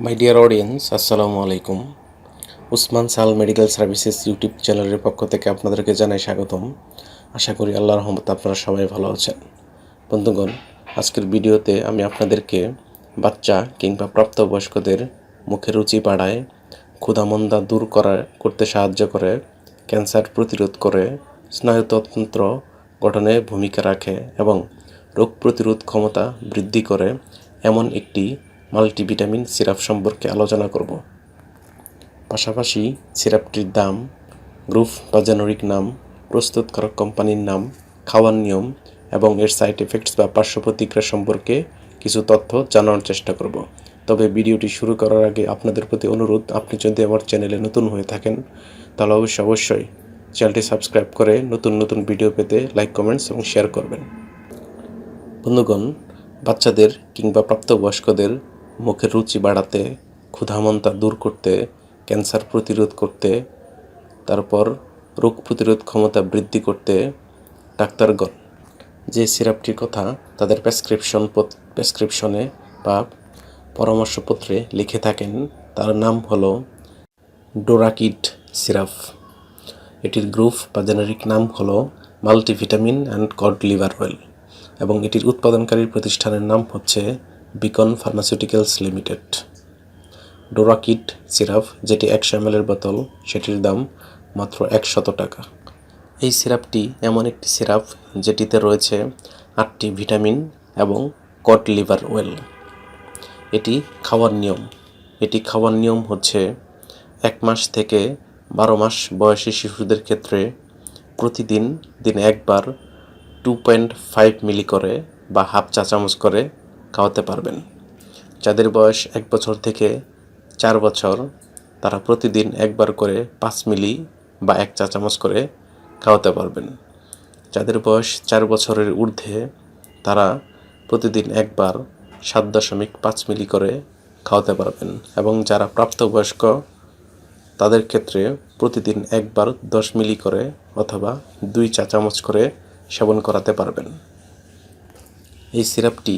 My dear audience, আসসালামু আলাইকুম। উসমান সাল মেডিকেল সার্ভিসেস ইউটিউব চ্যানেলের পক্ষ থেকে আপনাদেরকে জানাই স্বাগতম। আশা করি আল্লাহর রহমতে আপনারা সবাই ভালো আছেন। বন্ধুগণ, আজকের ভিডিওতে আমি আপনাদেরকে বাচ্চা কিংবা প্রাপ্তবয়স্কদের মুখে রুচি বাড়ায়, ক্ষুধামন্দা দূর করতে সাহায্য করে, ক্যান্সার প্রতিরোধ করে, স্নায়ুতন্ত্র গঠনে ভূমিকা রাখে এবং রোগ প্রতিরোধ ক্ষমতা বৃদ্ধি করে এমন একটি মাল্টিভিটামিন সিরাপ সম্পর্কে আলোচনা করব। পাশাপাশি সিরাপটির দাম, গ্রুপ বা জেনেরিক নাম, প্রস্তুতকারক কোম্পানির নাম, খাওয়ার নিয়ম এবং এর সাইড এফেক্টস বা পার্শ্ব প্রতিক্রিয়া সম্পর্কে কিছু তথ্য জানার চেষ্টা করব। তবে ভিডিওটি শুরু করার আগে আপনাদের প্রতি অনুরোধ, আপনি যদি আমার চ্যানেলে নতুন হয়ে থাকেন তাহলে অবশ্যই চ্যানেলটি সাবস্ক্রাইব করে নতুন নতুন ভিডিও পেতে লাইক, কমেন্টস এবং শেয়ার করবেন। বন্ধুগণ, বাচ্চাদের কিংবা প্রাপ্তবয়স্কদের মুখের রুচি বাড়াতে, ক্ষুধামন্দা দূর করতে, ক্যান্সার প্রতিরোধ করতে, তারপর রোগ প্রতিরোধ ক্ষমতা বৃদ্ধি করতে ডাক্তারগণ যে সিরাপটির কথা তাদের প্রেসক্রিপশনে বা পরামর্শপত্রে লিখে থাকেন তার নাম হলো ডোরাকিড সিরাপ। এটির গ্রুপ বা জেনেরিক নাম হলো multivitamin and cod liver oil এবং এটির উৎপাদনকারী প্রতিষ্ঠানের নাম হচ্ছে বিকন ফার্মাসিউটিক্যালস লিমিটেড। ডোরাকিড সিরাপ, যেটি 100 ml বোতল, সেটির দাম মাত্র 100 টাকা। এই সিরাপটি এমন একটি সিরাপ যেটিতে রয়েছে 8টি ভিটামিন এবং কড লিভার অয়েল। এটি খাওয়ার নিয়ম হচ্ছে 1 মাস থেকে 12 মাস বয়সী শিশুদের ক্ষেত্রে প্রতিদিন দিনে একবার 2.5 মিলি করে বা হাফ চা চামচ করে খাওয়াতে পারবেন। যাদের বয়স 1 বছর থেকে 4 বছর তারা প্রতিদিন একবার করে 5 মিলি বা 1 চা চামচ করে খাওয়াতে পারবেন। যাদের বয়স 4 বছরের ঊর্ধ্বে তারা প্রতিদিন একবার 7.5 মিলি করে খাওয়াতে পারবেন এবং যারা প্রাপ্তবয়স্ক তাদের ক্ষেত্রে প্রতিদিন একবার 10 মিলি করে অথবা 2 চা চামচ করে সেবন করাতে পারবেন। এই সিরাপটি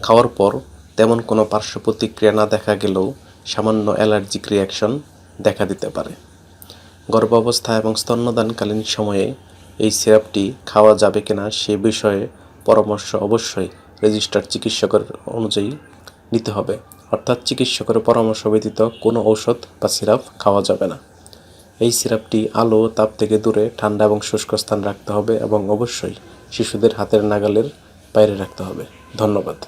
খাওয়ার পর তেমন কোনো পার্শ্ব প্রতিক্রিয়া না দেখা গেলেও সামান্য অ্যালার্জিক রিয়াকশন দেখা দিতে পারে। গর্ভাবস্থা এবং স্তন্যদানকালীন সময়ে এই সিরাপটি খাওয়া যাবে কিনা সে বিষয়ে পরামর্শ অবশ্যই রেজিস্টার্ড চিকিৎসকের অনুযায়ী নিতে হবে, অর্থাৎ চিকিৎসকের পরামর্শ ব্যতীত কোনো ঔষধ বা সিরাপ খাওয়া যাবে না। এই সিরাপটি আলো ও তাপ থেকে দূরে ঠান্ডা এবং শুষ্ক স্থান রাখতে হবে এবং অবশ্যই শিশুদের হাতের নাগালের বাইরে রাখতে হবে। ধন্যবাদ।